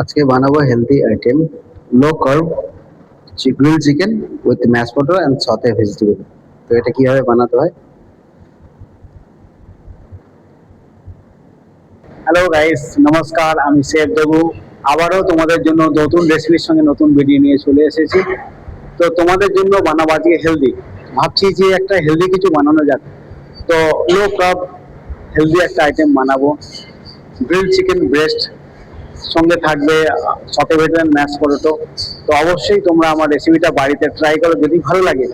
আজকে বানাবো healthy item low carb grill chicken with mash potato and সতে vegetable. তো এটা কিভাবে বানাতে হয়? হ্যালো গাইস, নমস্কার। আমি শেফ দেবু। আবারও তোমাদের জন্য নতুন রেসিপির সঙ্গে নতুন ভিডিও নিয়ে চলে এসেছি। তো তোমাদের জন্য বানাবো আজকে হেলদি। ভাবছি যে একটা হেলদি কিছু বানানো যাক। তো লো কার্ব হেলদি একটা আইটেম বানাবো, গ্রিল চিকেন ব্রেস্ট, সঙ্গে থাকবে সতে ভেজিটেবল ম্যাশ পটেটো। তো অবশ্যই তোমরা আমার রেসিপিটা বাড়িতে ট্রাই করো। যদি ভালো লাগে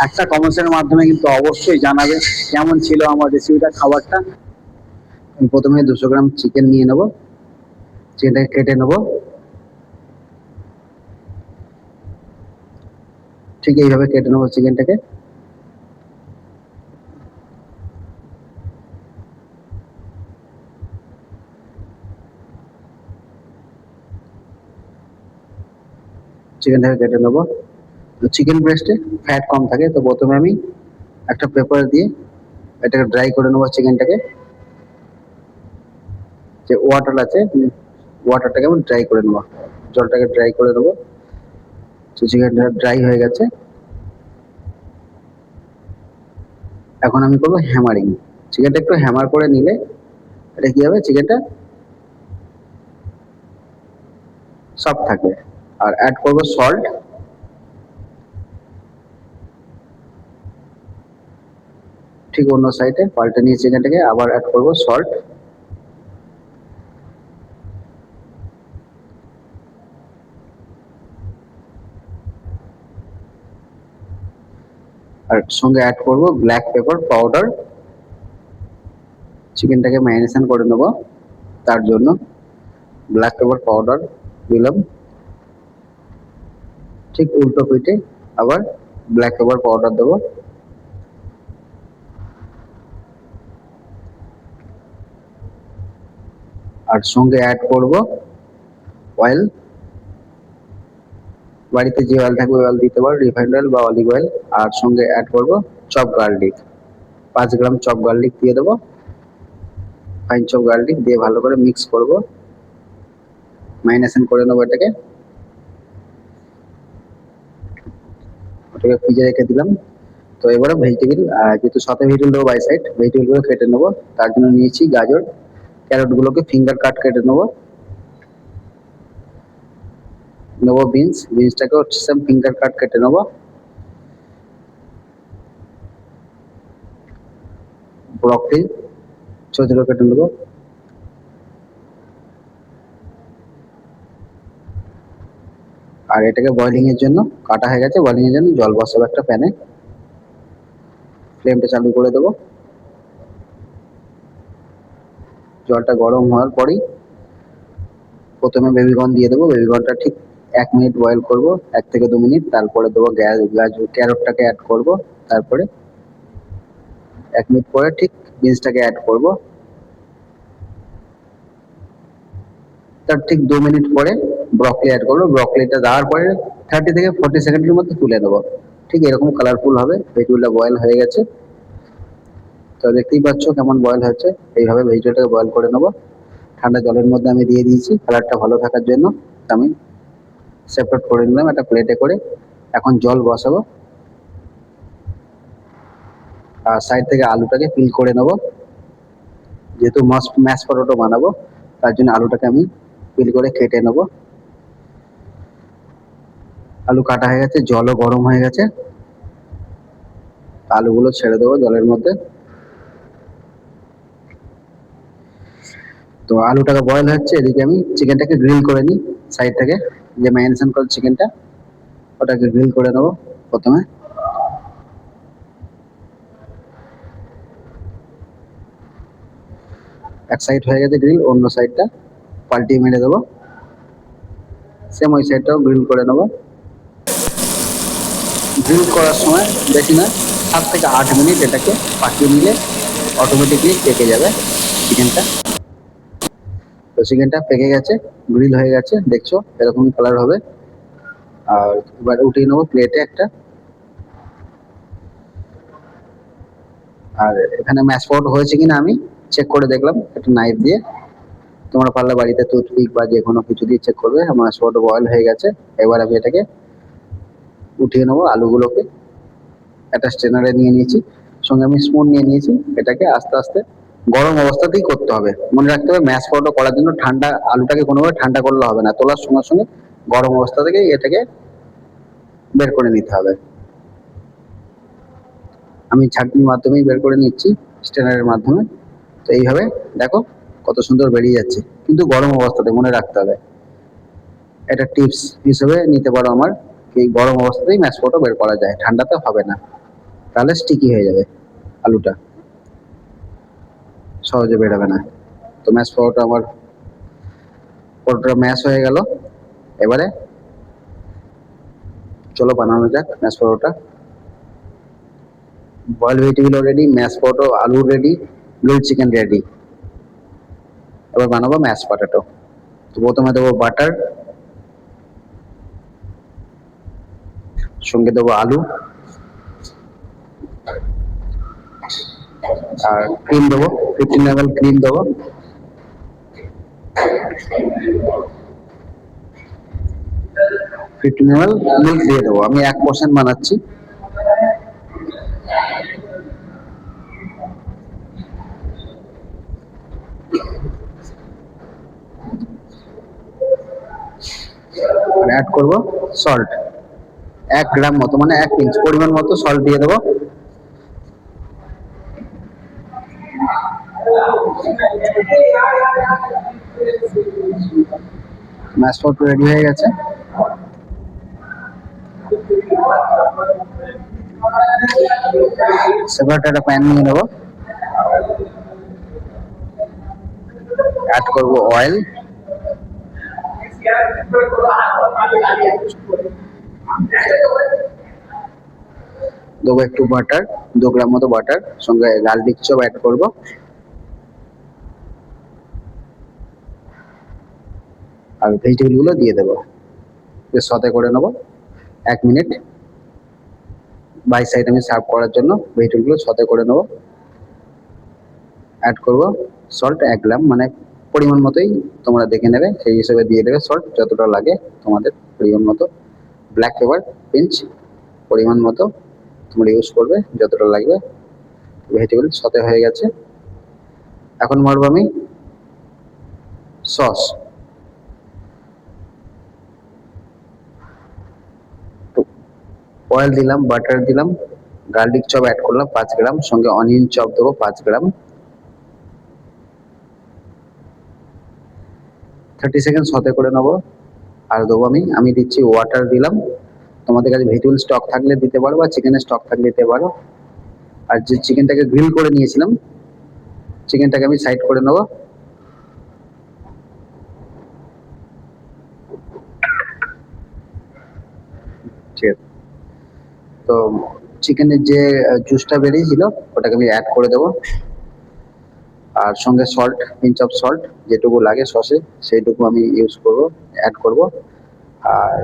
একটা কমেন্টসের মাধ্যমে কিন্তু অবশ্যই জানাবে কেমন ছিল আমার রেসিপিটা, খাবারটা। আমি প্রথমে 200 গ্রাম চিকেন নিয়ে নেবো। চিকেনটাকে কেটে নেবো ঠিক এইভাবে কেটে নেবো চিকেনটাকে। চিকেনটাকে কেটে নেবো। চিকেন ব্রেস্টে ফ্যাট কম থাকে, তো প্রথমে আমি একটা পেপার দিয়ে এটাকে ড্রাই করে নেবো চিকেনটাকে। যে ওয়াটার আছে ওয়াটারটাকে আমি ড্রাই করে নেবো, জলটাকে ড্রাই করে নেবো। তো চিকেনটা ড্রাই হয়ে গেছে। এখন আমি করবো হ্যামারিং। চিকেনটা একটু হ্যামার করে নিলে এটা কি হবে, চিকেনটা সফট থাকবে। আর অ্যাড করবো সল্ট। ঠিক অন্য সাইডে পাল্টে নিয়ে চিকেনটাকে আবার অ্যাড করবো সল্ট। আর সঙ্গে অ্যাড করবো ব্ল্যাক পেপার পাউডার। চিকেনটাকে ম্যারিনেশন করে নেবো, তার জন্য ব্ল্যাক পেপার পাউডার দিলাম। ঠিক উল্টো পিঠে আবার ব্ল্যাক পেপার পাউডার দেবো। আর সঙ্গে অ্যাড করব অয়েল। বাড়িতে যে অয়েল থাকবে অয়েল দিতে পারো, রিফাইন্ড অয়েল বা অলিভ অয়েল। আর সঙ্গে অ্যাড করব চপ গার্লিক। 5 গ্রাম চপ গার্লিক দিয়ে দেবো। ফাইন চপ গার্লিক দিয়ে ভালো করে মিক্স করব, ম্যারিনেশন করে নেবো এটাকে। ওটাকে ফ্রিজে রেখে দিলাম। তো এবারে ভেজিটেবিল, যেহেতু সাথে ভেজিটেবিল দেবো বাই সাইড, ভেজিটেবিলগুলো কেটে নেবো। তার জন্য নিয়েছি গাজর, ক্যারটগুলোকে ফিঙ্গার কাট কেটে নেবো। নেবো বিনস, বিনসটাকেও সেম ফিঙ্গার কাট কেটে নেবো। ব্রকলি ছোট ছোট কেটে নেবো। আর এটাকে বয়লিং এর জন্য কাটা হয়ে গেছে। বয়লিং এর জন্য জল বসাবো একটা প্যানে। ফ্লেমটা চালু করে দেবো। জলটা গরম হওয়ার পরেই প্রথমে বেবিকর্ন দিয়ে দেবো। বেবিকর্নটা ঠিক 1 মিনিট বয়েল করব, 1 থেকে 2 মিনিট। তারপরে দেবো গাজর, ক্যারটটাকে অ্যাড করব। তারপরে 1 মিনিট পরে ঠিক বিনসটাকে অ্যাড করব। তার ঠিক 2 মিনিট পরে ব্রকলি অ্যাড করবো। ব্রকলিটা দেওয়ার পরে 30 থেকে 40 সেকেন্ডের মধ্যে তুলে দেবো। ঠিক এরকম কালারফুল হবে। ভেজিটেবলটা বয়েল হয়ে গেছে। তো দেখতেই পাচ্ছ কেমন বয়েল হচ্ছে। এইভাবে ভেজিটেবলটাকে বয়েল করে নেবো। ঠান্ডা জলের মধ্যে আমি দিয়ে দিয়েছি কালারটা ভালো থাকার জন্য। আমি সেপারেট করে নিলাম একটা প্লেটে করে। এখন জল বসাবো। আর সাইড থেকে আলুটাকে পিল করে নেবো। যেহেতু ম্যাশ পটেটো বানাবো, তার জন্য আলুটাকে আমি পিল করে কেটে নেবো। আলু কাটা হয়ে গেছে, জলও গরম হয়ে গেছে। আলুগুলো ছেড়ে দেবো জলের মধ্যে। তো আলুটাকে বয়েল হচ্ছে, এদিকে আমি চিকেনটাকে গ্রিল করে নিই। সাইড থেকে যে ম্যারিনেশন করা চিকেনটা, ওটাকে গ্রিল করে নেবো প্রথমে। এক সাইড হয়ে গেছে গ্রিল, অন্য সাইডটা পাল্টিয়ে মেরে দেবো। সেম ওই সাইডটাও গ্রিল করে নেবো। গ্রিল করার সময় বেশি না, 7 থেকে 8 মিনিট এটাকে পাকিয়ে নিলে অটোমেটিকলি পেকে যাবে চিকেনটা। তো চিকেনটা পেকে গেছে, গ্রিল হয়ে গেছে, দেখছো এরকম কালার হবে। আর এবার উঠিয়ে নেবো প্লেটে একটা। আর এখানে ম্যাশ পটেটো হয়েছে কিনা আমি চেক করে দেখলাম একটা নাইফ দিয়ে। তোমরা পারলে বাড়িতে টুথপিক বা যে কোনো কিছু দিয়ে চেক করবে। আমার ছোট বয়েল হয়ে গেছে। এবার আমি এটাকে উঠিয়ে নেবো আলুগুলোকে। একটা স্ট্রেনারে নিয়ে নিয়েছি, সঙ্গে আমি স্পুন নিয়ে নিয়েছি। এটাকে আস্তে আস্তে গরম অবস্থাতেই করতে হবে। মনে রাখতে হবে ম্যাশ পাউডার করার জন্য ঠান্ডা আলুটাকে কোনোভাবে ঠান্ডা করলে হবে না, তোলার সঙ্গে সঙ্গে গরম অবস্থা থেকে এটাকে বের করে নিতে হবে। আমি ছাঁকনির মাধ্যমেই বের করে নিচ্ছি, স্ট্রেনারের মাধ্যমে। তো এইভাবে দেখো কত সুন্দর বেরিয়ে যাচ্ছে, কিন্তু গরম অবস্থাতে মনে রাখতে হবে। এটা টিপস হিসেবে নিতে পারো আমার, এই গরম অবস্থাতেই ম্যাশ পাউডার বের করা যায়, ঠান্ডাতে হবে না, তাহলে স্টিকি হয়ে যাবে আলুটা, সহজে বেরোবে না। তো ম্যাশ পাউডারটা আমার পুরোটা ম্যাশ হয়ে গেল। এবারে চলো বানানো যাক ম্যাশ পাউডারটা। Boil vegetable ready, mash powder আলু রেডি, গ্রিল চিকেন রেডি। এবার বানাবো ম্যাশ পটেটো। তো প্রথমে দেবো বাটার, সঙ্গে দেবো আলু, আর ক্রিম দেবো, 15 ml ক্রিম দেবো, 15 ml মিল্ক দিয়ে দেবো। আমি 1% বানাচ্ছি। আর অ্যাড করবো সল্ট 1 গ্রাম মতো, মানে 1 পিঞ্চ পরিমাণ মতো সল্ট দিয়ে দেবো। ম্যাশ পাউডার রেডি হয়ে গেছে। সেপারেট একটা প্যান নিয়ে নেবো, অ্যাড করবো অয়েল, দেবো একটু বাটার, 2 গ্রাম মতো বাটার, সঙ্গে গার্লিক চপ অ্যাড করবো, আর ভেজিটেবল গুলো দিয়ে দেবো। সতে করে নেবো 1 মিনিট। বাই সাইড আমি সার্ভ করার জন্য ভেজিটেবল গুলো সতে করে নেবো। অ্যাড করবো সল্ট 1 গ্রাম, মানে পরিমাণ মতোই তোমরা দেখে নেবে, সেই হিসেবে দিয়ে দেবে সল্ট যতটা লাগে তোমাদের পরিমাণ মতো। ব্ল্যাক পেপার পিঞ্চ পরিমাণ মতো তোমরা ইউজ করবে, যতটা লাগবে। ভেজিটেবল সতে হয়ে গেছে। এখন মারবো আমি সস। অয়েল দিলাম, বাটার দিলাম, গার্লিক চপ অ্যাড করলাম 5 গ্রাম, সঙ্গে অনিয়ন চপ দেবো 5 গ্রাম। 30 সেকেন্ড সতে করে নেবো। আর দেবো আমি দিচ্ছি ওয়াটার দিলাম। তোমাদের কাছে ভেজিটেবল স্টক থাকলে দিতে পারো, বা চিকেনের স্টক থাকলে দিতে পারো। আর যে চিকেনটাকে গ্রিল করে নিয়েছিলাম, চিকেনটাকে আমি সাইড করে নেবো। ঠিক আছে, তো চিকেনের যে জুসটা বেরিয়েছিল ওটাকে আমি অ্যাড করে দেবো। আর সঙ্গে সল্ট, পিঞ্চ অফ সল্ট যেটুকু লাগে সসে সেইটুকু আমি ইউজ করব, অ্যাড করব। আর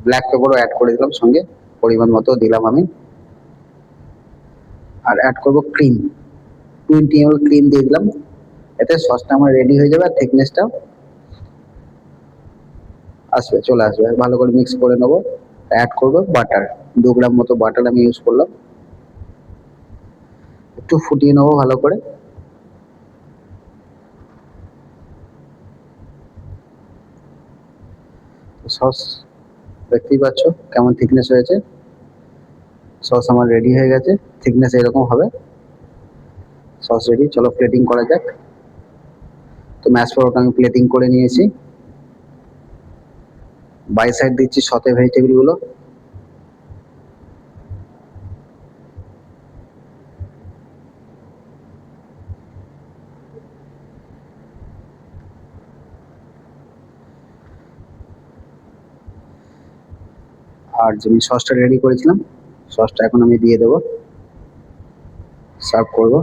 ব্ল্যাক পেপারও অ্যাড করে দিলাম সঙ্গে, পরিমাণ মতো দিলাম আমি। আর অ্যাড করব ক্রিম, 20 ml ক্রিম দিয়ে দিলাম। এতে সসটা আমার রেডি হয়ে যাবে, আর থিকনেসটাও আসবে, চলে আসবে। ভালো করে মিক্স করে নেবো। অ্যাড করব বাটার, 2 গ্রাম মতো বাটার আমি ইউজ করলাম। একটু ফুটিয়ে নেবো ভালো করে। সস দেখতেই পাচ্ছ কেমন থিকনেস হয়েছে। সস আমার রেডি হয়ে গেছে, থিকনেস এরকম হবে। সস রেডি, চলো প্লেটিং করা যাক। তো ম্যাশ পাউডারটা আমি প্লেটিং করে নিয়েছি। বাই সাইড দিচ্ছি সতে ভেজিটেবল গুলো। আর যে আমি সসটা রেডি করেছিলাম, সসটা এখন আমি দিয়ে দেবো, সার্ভ করব।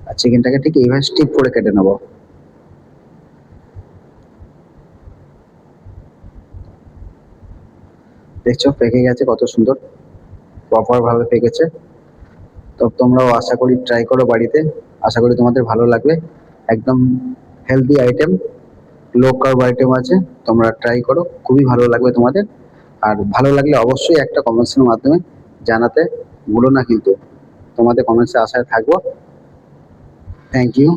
আর চিকেনটাকে ঠিক এইভাবে স্টিপ করে কেটে নেবো। দেখছো পেকে গেছে কত সুন্দর, প্রপার ভাবে পেকেছে। তো তোমরাও আশা করি ট্রাই করো বাড়িতে, আশা করি তোমাদের ভালো লাগবে। একদম healthy item, low carb item আছে, তোমরা ট্রাই করো, খুবই ভালো লাগবে তোমাদের। আর ভালো লাগলে অবশ্যই একটা কমেন্টসের মাধ্যমে জানাতে ভুলো না কিন্তু। তোমাদের কমেন্টসে আশায় থাকবো। Thank you.